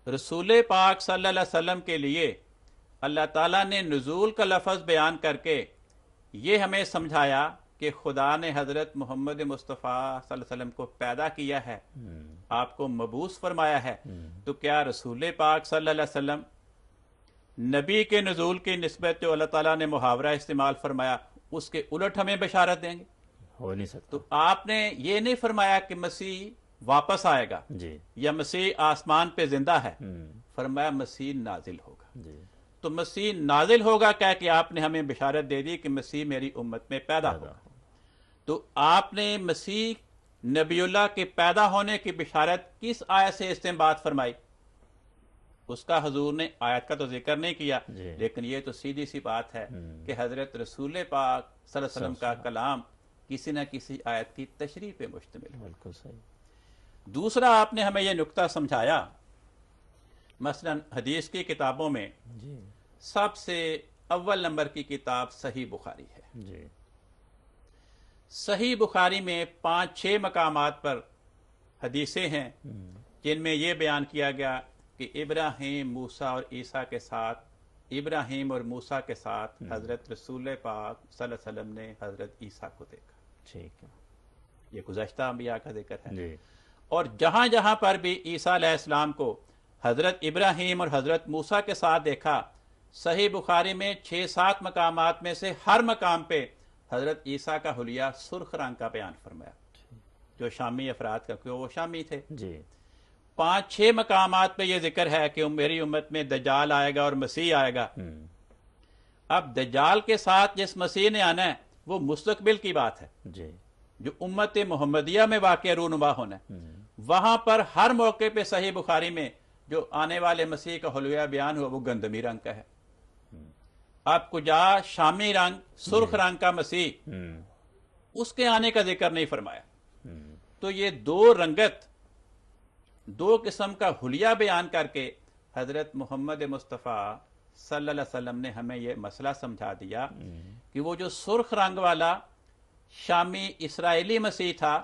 رسول پاک صلی اللہ علیہ وسلم کے لیے اللہ تعالیٰ نے نزول کا لفظ بیان کر کے یہ ہمیں سمجھایا کہ خدا نے حضرت محمد مصطفیٰ صلی اللہ علیہ وسلم کو پیدا کیا ہے، آپ کو مبعوث فرمایا ہے، تو کیا رسول پاک صلی اللہ علیہ وسلم نبی کے نزول کی نسبت جو اللہ تعالیٰ نے محاورہ استعمال فرمایا اس کے الٹ ہمیں بشارت دیں گے؟ ہو نہیں سکتا۔ تو آپ نے یہ نہیں فرمایا کہ مسیح واپس آئے گا جی۔ یا مسیح آسمان پہ زندہ ہے، فرمایا مسیح نازل ہوگا۔ جی۔ تو مسیح نازل ہوگا کہہ کہ آپ نے ہمیں بشارت دے دی کہ مسیح میری امت میں پیدا ہوگا۔ تو آپ نے مسیح نبی اللہ کے پیدا ہونے کی بشارت کس آیت سے استنباط فرمائی؟ اس کا حضور نے آیت کا تو ذکر نہیں کیا، لیکن یہ تو سیدھی سی بات ہے کہ حضرت رسول پاک صلی اللہ علیہ وسلم کا کلام کسی نہ کسی آیت کی تشریح پہ مشتمل ہے۔ بالکل صحیح۔ دوسرا آپ نے ہمیں یہ نکتہ سمجھایا، مثلا حدیث کی کتابوں میں جی۔ سب سے اول نمبر کی کتاب صحیح بخاری ہے۔ جی۔ صحیح بخاری میں 5-6 مقامات پر حدیثیں ہیں جن میں یہ بیان کیا گیا کہ ابراہیم، موسیٰ اور عیسیٰ کے ساتھ، ابراہیم اور موسیٰ کے ساتھ حضرت رسول پاک صلی اللہ علیہ وسلم نے حضرت عیسیٰ کو دیکھا۔ ٹھیک ہے۔ یہ گزشتہ انبیاء کا ذکر ہے۔ جی۔ اور جہاں جہاں پر بھی عیسیٰ علیہ السلام کو حضرت ابراہیم اور حضرت موسیٰ کے ساتھ دیکھا، صحیح بخاری میں 6-7 مقامات میں سے ہر مقام پہ حضرت عیسیٰ کا حلیہ سرخ رنگ کا بیان فرمایا، جو شامی افراد کا، کیوں وہ شامی تھے۔ جی۔ 5-6 مقامات پہ یہ ذکر ہے کہ میری امت میں دجال آئے گا اور مسیح آئے گا۔ اب دجال کے ساتھ جس مسیح نے آنا ہے وہ مستقبل کی بات ہے، جی۔ جو امت محمدیہ میں واقع رونما ہونا ہے۔ وہاں پر ہر موقع پہ صحیح بخاری میں جو آنے والے مسیح کا حلیہ بیان ہوا وہ گندمی رنگ کا ہے۔ اب کجا شامی رنگ، سرخ رنگ کا مسیح، اس کے آنے کا ذکر نہیں فرمایا۔ تو یہ دو رنگت، دو قسم کا حلیہ بیان کر کے حضرت محمد مصطفیٰ صلی اللہ علیہ وسلم نے ہمیں یہ مسئلہ سمجھا دیا کہ وہ جو سرخ رنگ والا شامی اسرائیلی مسیح تھا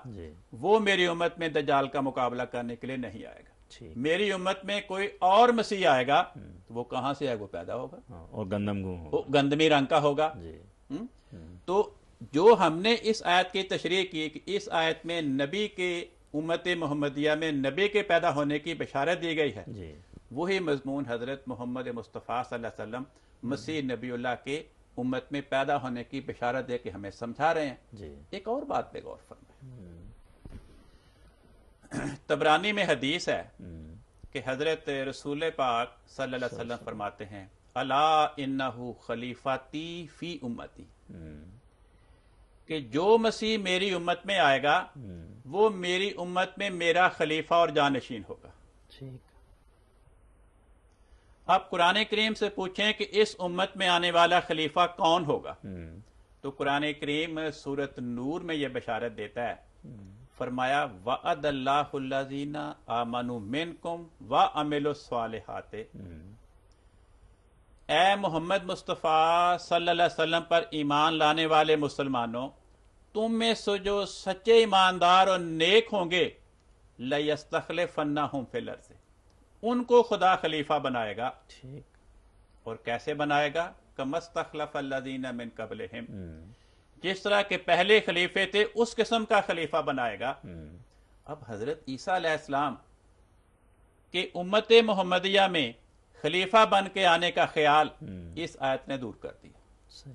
وہ میری امت میں دجال کا مقابلہ کرنے کے لیے نہیں آئے گا۔ میری امت میں کوئی اور مسیح آئے گا تو وہ کہاں سے آئے گا؟ وہ پیدا ہوگا اور گندم گوں وہ گندمی رنگ کا ہوگا۔ تو جو ہم نے اس آیت کی تشریح کی کہ اس آیت میں نبی کے امت محمدیہ میں نبی کے پیدا ہونے کی بشارت دی گئی ہے، وہی مضمون حضرت محمد مصطفیٰ صلی اللہ علیہ وسلم مسیح نبی اللہ کے امت میں پیدا ہونے کی بشارت دے کے ہمیں سمجھا رہے ہیں۔ ایک اور بات پہ غور فرمائیں، طبرانی میں حدیث ہے کہ حضرت رسول پاک صلی اللہ علیہ وسلم فرماتے ہیں الا انہ خلیفتی فی امتی، کہ جو مسیح میری امت میں آئے گا وہ میری امت میں میرا خلیفہ اور جانشین ہوگا۔ آپ قرآن کریم سے پوچھیں کہ اس امت میں آنے والا خلیفہ کون ہوگا، تو قرآن کریم سورۃ نور میں یہ بشارت دیتا ہے، فرمایا وعد اللہ الذین آمنوا منکم وعملوا الصالحات، اے محمد مصطفیٰ صلی اللہ علیہ وسلم پر ایمان لانے والے مسلمانوں، تم میں سے جو سچے ایماندار اور نیک ہوں گے لَيَسْتَخْلِفَنَّهُمْ فِي الْأَرْضِ، ان کو خدا خلیفہ بنائے گا۔ اور کیسے بنائے گا؟ كَمَا اسْتَخْلَفَ الَّذِينَ مِن قَبْلِهِمْ، جس طرح کے پہلے خلیفے تھے اس قسم کا خلیفہ بنائے گا۔ اب حضرت عیسیٰ علیہ السلام کہ امت محمدیہ میں خلیفہ بن کے آنے کا خیال اس آیت نے دور کر دیا۔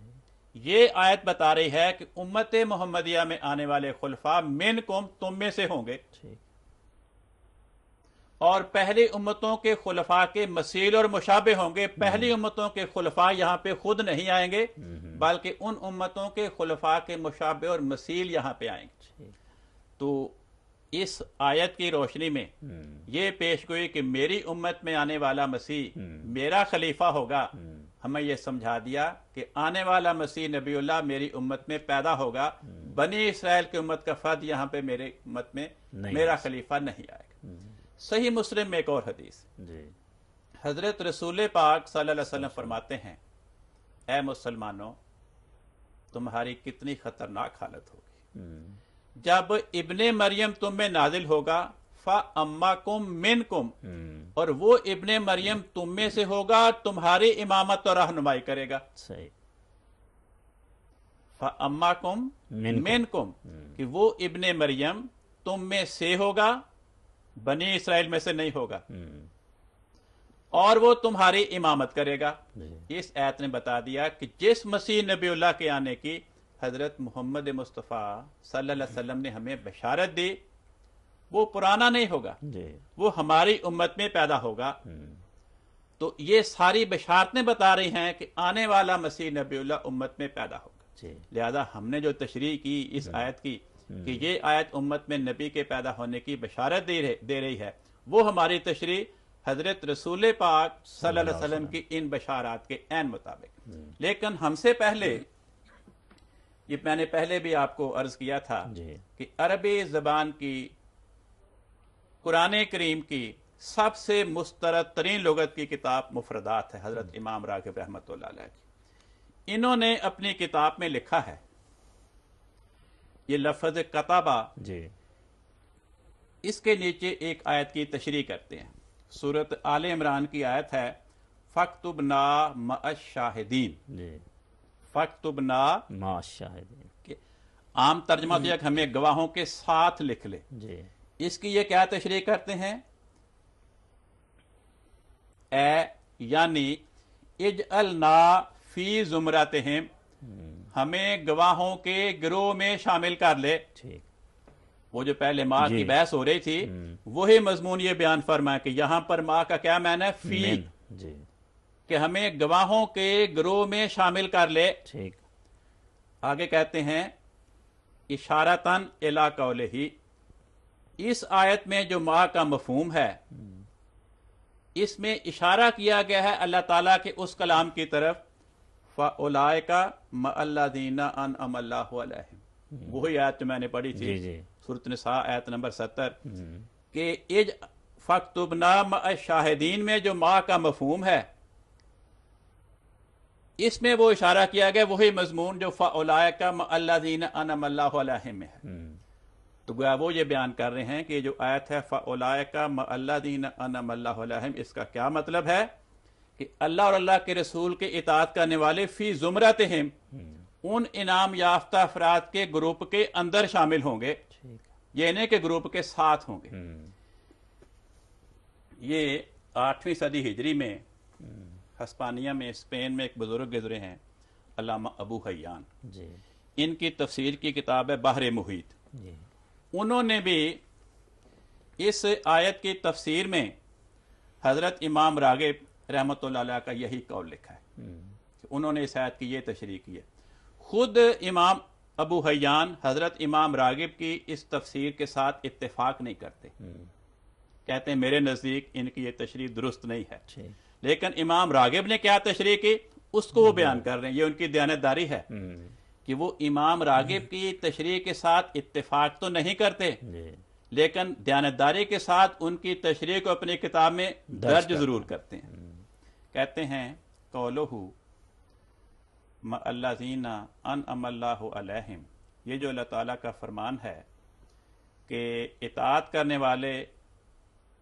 یہ آیت بتا رہی ہے کہ امت محمدیہ میں آنے والے خلفاء منکم، تم میں سے ہوں گے، اور پہلی امتوں کے خلفاء کے مثیل اور مشابہ ہوں گے۔ پہلی امتوں کے خلفاء یہاں پہ خود نہیں آئیں گے بلکہ ان امتوں کے خلفاء کے مشابہ اور مثیل یہاں پہ آئیں گے۔ تو اس آیت کی روشنی میں یہ پیش گوئی کہ میری امت میں آنے والا مسیح میرا خلیفہ ہوگا، ہمیں یہ سمجھا دیا کہ آنے والا مسیح نبی اللہ میری امت میں پیدا ہوگا، بنی اسرائیل کی امت کا فرد یہاں پہ میری امت میں میرا خلیفہ نہیں آئے گا۔ صحیح مسلم میں ایک اور حدیث، حضرت رسول پاک صلی اللہ علیہ وسلم فرماتے ہیں، اے مسلمانوں تمہاری کتنی خطرناک حالت ہوگی جب ابن مریم تم میں نازل ہوگا، فَأَمَّاكُمْ مِنْكُمْ، اور وہ ابن مریم تم میں سے ہوگا، تمہاری امامت اور رہنمائی کرے گا۔ صحیح۔ فَأَمَّاكُمْ مِنْكُمْ، کہ وہ ابن مریم تم میں سے ہوگا، بنی اسرائیل میں سے نہیں ہوگا، اور وہ تمہاری امامت کرے گا۔ اس آیت نے بتا دیا کہ جس مسیح نبی اللہ کے آنے کی حضرت محمد مصطفیٰ صلی اللہ علیہ وسلم نے ہمیں بشارت دی، وہ پرانا نہیں ہوگا، وہ ہماری امت میں پیدا ہوگا۔ تو یہ ساری بشارتیں بتا رہی ہیں کہ آنے والا مسیح نبی اللہ امت میں پیدا ہوگا۔ لہذا ہم نے جو تشریح کی اس آیت کی کہ یہ آیت امت میں نبی کے پیدا ہونے کی بشارت دے رہی ہے، وہ ہماری تشریح حضرت رسول پاک صلی اللہ علیہ وسلم کی ان بشارات کے عین مطابق۔ لیکن ہم سے پہلے، یہ میں نے پہلے بھی آپ کو عرض کیا تھا کہ عربی زبان کی قرآن کریم کی سب سے مسترد ترین لغت کی کتاب مفردات ہے، حضرت امام راغب رحمۃ اللہ علیہ کی۔ انہوں نے اپنی کتاب میں لکھا ہے، یہ لفظ کتابہ، اس کے نیچے ایک آیت کی تشریح کرتے ہیں۔ سورۃ آل عمران کی آیت ہے، فَاكْتُبْنَا مَعَ الشَّاهِدِينَ، فَاكْتُبْنَا مَعَ الشَّاهِدِينَ، عام ترجمہ تو یہ ہمیں گواہوں کے ساتھ لکھ لے۔ اس کی یہ کیا تشریح کرتے ہیں؟ یعنی اجعلنا فی زمرتہم، ہمیں گواہوں کے گروہ میں شامل کر لے۔ وہ جو پہلے ماں کی بحث ہو رہی تھی، وہی مضمون یہ بیان فرمایا کہ یہاں پر ماں کا کیا معنی ہے؟ فی، کہ ہمیں گواہوں کے گروہ میں شامل کر لے۔ آگے کہتے ہیں اشارتاً الی قولہ، اس آیت میں جو ماں کا مفہوم ہے، اس میں اشارہ کیا گیا ہے اللہ تعالیٰ کے اس کلام کی طرف، فَأُولَئِكَ مَعَ الَّذِينَ أَنْعَمَ اللَّهُ عَلَيْهِمْ، وہی آیت جو میں نے پڑھی تھی، سورۃ النساء آیت نمبر 70، کہ فَاكْتُبْنَا مَعَ الشَّاهِدِينَ میں جو ماں کا مفہوم ہے، اس میں وہ اشارہ کیا گیا وہی مضمون جو فَأُولَئِكَ مَعَ الَّذِينَ أَنْعَمَ اللَّهُ عَلَيْهِمْ میں ہے۔ تو گویا وہ یہ بیان کر رہے ہیں کہ جو آیت ہے فَأُولَئِكَ مَعَ الَّذِينَ أَنْعَمَ اللَّهُ عَلَيْهِمْ، اس کا کیا مطلب ہے کہ اللہ اور اللہ کے رسول کے اطاعت کرنے والے فی زمرتہم، ان انعام یافتہ افراد کے گروپ کے اندر شامل ہوں گے، یعنی کہ گروپ کے ساتھ ہوں گے۔ یہ 8ویں صدی ہجری میں ہسپانیہ میں، اسپین میں ایک بزرگ گزرے ہیں، علامہ ابو حیان، ان کی تفسیر کی کتاب ہے بحر محیط۔ انہوں نے بھی اس آیت کی تفسیر میں حضرت امام راغب رحمۃ اللہ علیہ کا یہی قول لکھا ہے، انہوں نے اس آیت کی یہ تشریح کی ہے۔ خود امام ابو حیان حضرت امام راغب کی اس تفسیر کے ساتھ اتفاق نہیں کرتے، کہتے ہیں میرے نزدیک ان کی یہ تشریح درست نہیں ہے، لیکن امام راغب نے کیا تشریح کی اس کو وہ بیان کر رہے ہیں۔ یہ ان کی دیانتداری ہے کہ وہ امام راغب کی تشریح کے ساتھ اتفاق تو نہیں کرتے، لیکن دیانتداری کے ساتھ ان کی تشریح کو اپنی کتاب میں درج ضرور کرتے ہیں۔ کہتے ہیں قولہ مَعَ الَّذِينَ أَنْعَمَ اللَّهُ عَلَيْهِمْ، یہ جو اللہ تعالیٰ کا فرمان ہے کہ اطاعت کرنے والے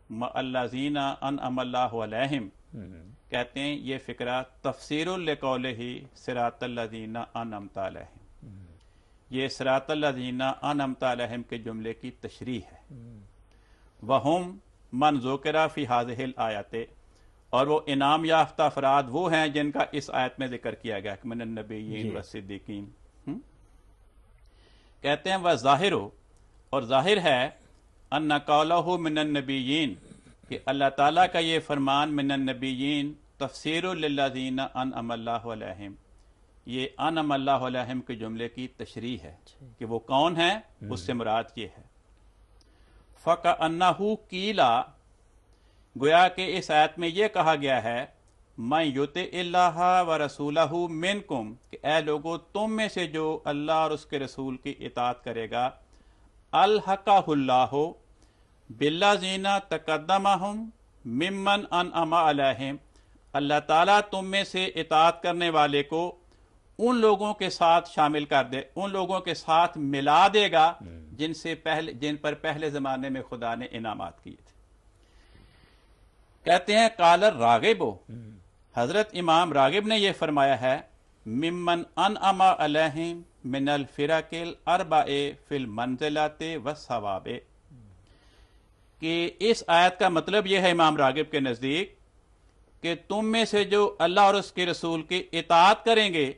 مَعَ الَّذِينَ أَنْعَمَ اللَّهُ عَلَيْهِمْ، کہتے ہیں یہ فقرہ تفسیر لقولہ صراط الذین انعمت علیہم، یہ صراط الذین انعمت علیہم کے جملے کی تشریح ہے۔ وہم من ذکر فی ہذہ الآیات، اور وہ انعام یافتہ افراد وہ ہیں جن کا اس آیت میں ذکر کیا گیا کہ من النبیین والصدیقین۔ کہتے ہیں وہ ظاہر، اور ظاہر ہے ان قولہ من النبیین، کہ اللہ تعالیٰ کا یہ فرمان من النبیین تفسیر للذین انعم اللہ علیہم، یہ انعم اللہ علیہم کے جملے کی تشریح ہے کہ وہ کون ہیں، اس سے مراد یہ ہے۔ فَكَأَنَّهُ قِيلَ، گویا کہ اس آیت میں یہ کہا گیا ہے من یطع اللہ و رسولہ منکم، کہ اے لوگو تم میں سے جو اللہ اور اس کے رسول کی اطاعت کرے گا، الحقہ اللہ بالذین تقدمہم ممن انعم علیہم، اللہ تعالیٰ تم میں سے اطاعت کرنے والے کو ان لوگوں کے ساتھ شامل کر دے، ان لوگوں کے ساتھ ملا دے گا جن پر پہلے زمانے میں خدا نے انعامات کیے تھے۔ کہتے ہیں قال الراغب، حضرت امام راغب نے یہ فرمایا ہے، ممن انعم علیہم من الفرق الاربع فی المنزلات والثواب، کہ اس آیت کا مطلب یہ ہے امام راغب کے نزدیک کہ تم میں سے جو اللہ اور اس کے رسول کی اطاعت کریں گے،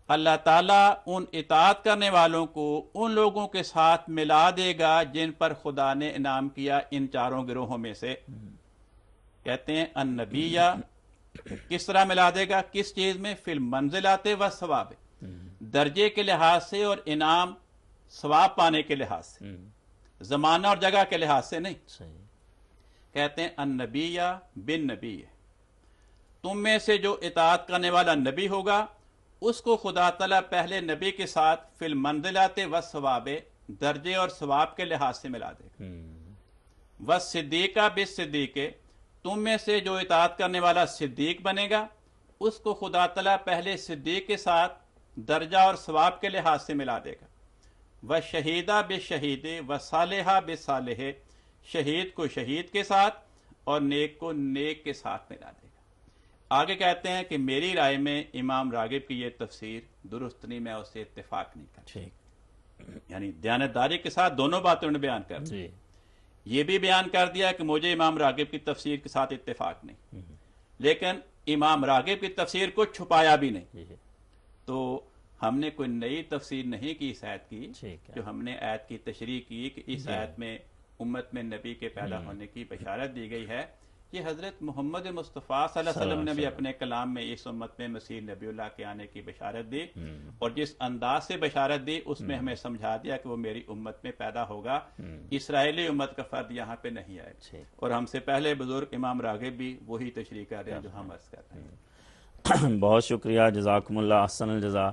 اللہ تعالیٰ ان اطاعت کرنے والوں کو ان لوگوں کے ساتھ ملا دے گا جن پر خدا نے انعام کیا ان چاروں گروہوں میں سے۔ کہتے ہیں النبیہ، کس طرح ملا دے گا، کس چیز میں، فی المنزلات والثواب، درجے کے لحاظ سے اور انعام ثواب پانے کے لحاظ سے، زمانہ اور جگہ کے لحاظ سے نہیں۔ کہتے ہیں النبیہ بالنبی، تم میں سے جو اطاعت کرنے والا نبی ہوگا اس کو خدا تعالیٰ پہلے نبی کے ساتھ فی المنزلات والثواب، درجے اور ثواب کے لحاظ سے ملا دے گا۔ والصدیقہ بالصدیق، تم میں سے جو اطاعت کرنے والا صدیق بنے گا اس کو خدا تعالیٰ پہلے صدیق کے ساتھ درجہ اور ثواب کے لحاظ سے ملا دے گا۔ وشہیدہ بالشہید وصالحہ بالصالح، شہید کو شہید کے ساتھ اور نیک کو نیک کے ساتھ ملا دے گا۔ آگے کہتے ہیں کہ میری رائے میں امام راغب کی یہ تفسیر درست نہیں، میں اس سے اتفاق نہیں کرتا۔ یعنی دیانتداری کے ساتھ دونوں باتوں نے بیان کر دی، یہ بھی بیان کر دیا کہ مجھے امام راغب کی تفسیر کے ساتھ اتفاق نہیں، لیکن امام راغب کی تفسیر کو چھپایا بھی نہیں۔ تو ہم نے کوئی نئی تفسیر نہیں کی اس آیت کی، جو ہم نے آیت کی تشریح کی کہ اس آیت میں امت میں نبی کے پیدا ہونے کی بشارت دی گئی ہے، یہ حضرت محمد مصطفیٰ صلی اللہ علیہ وسلم نے بھی اپنے کلام میں اس امت میں مسیح نبی اللہ کے آنے کی بشارت دی، اور جس انداز سے بشارت دی اس میں ہمیں سمجھا دیا کہ وہ میری امت میں پیدا ہوگا، اسرائیلی امت کا فرد یہاں پہ نہیں آئے، اور ہم سے پہلے بزرگ امام راغب بھی وہی تشریح کر رہے ہیں جو ہم عرض کر رہے ہیں۔ بہت شکریہ، جزاکم اللہ احسن الجزا۔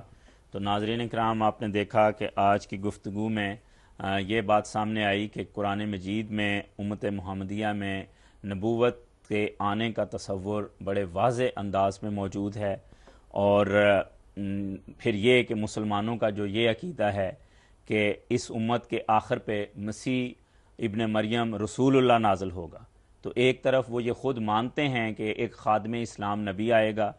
تو ناظرین اکرام، آپ نے دیکھا کہ آج کی گفتگو میں یہ بات سامنے آئی کہ قرآن مجید میں امت محمدیہ میں نبوت کے آنے کا تصور بڑے واضح انداز میں موجود ہے، اور پھر یہ کہ مسلمانوں کا جو یہ عقیدہ ہے کہ اس امت کے آخر پہ مسیح ابن مریم رسول اللہ نازل ہوگا، تو ایک طرف وہ یہ خود مانتے ہیں کہ ایک خادم اسلام نبی آئے گا،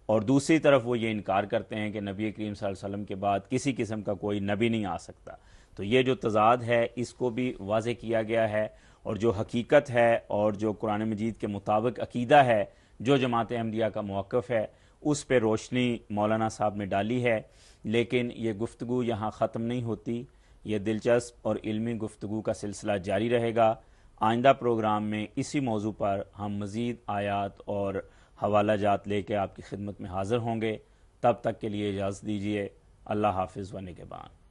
اور دوسری طرف وہ یہ انکار کرتے ہیں کہ نبی کریم صلی اللہ علیہ وسلم کے بعد کسی قسم کا کوئی نبی نہیں آ سکتا۔ تو یہ جو تضاد ہے اس کو بھی واضح کیا گیا ہے، اور جو حقیقت ہے اور جو قرآن مجید کے مطابق عقیدہ ہے، جو جماعت احمدیہ کا موقف ہے، اس پہ روشنی مولانا صاحب نے ڈالی ہے۔ لیکن یہ گفتگو یہاں ختم نہیں ہوتی، یہ دلچسپ اور علمی گفتگو کا سلسلہ جاری رہے گا۔ آئندہ پروگرام میں اسی موضوع پر ہم مزید آیات اور حوالہ جات لے کے آپ کی خدمت میں حاضر ہوں گے۔ تب تک کے لیے اجازت دیجیے، اللہ حافظ و نگہبان۔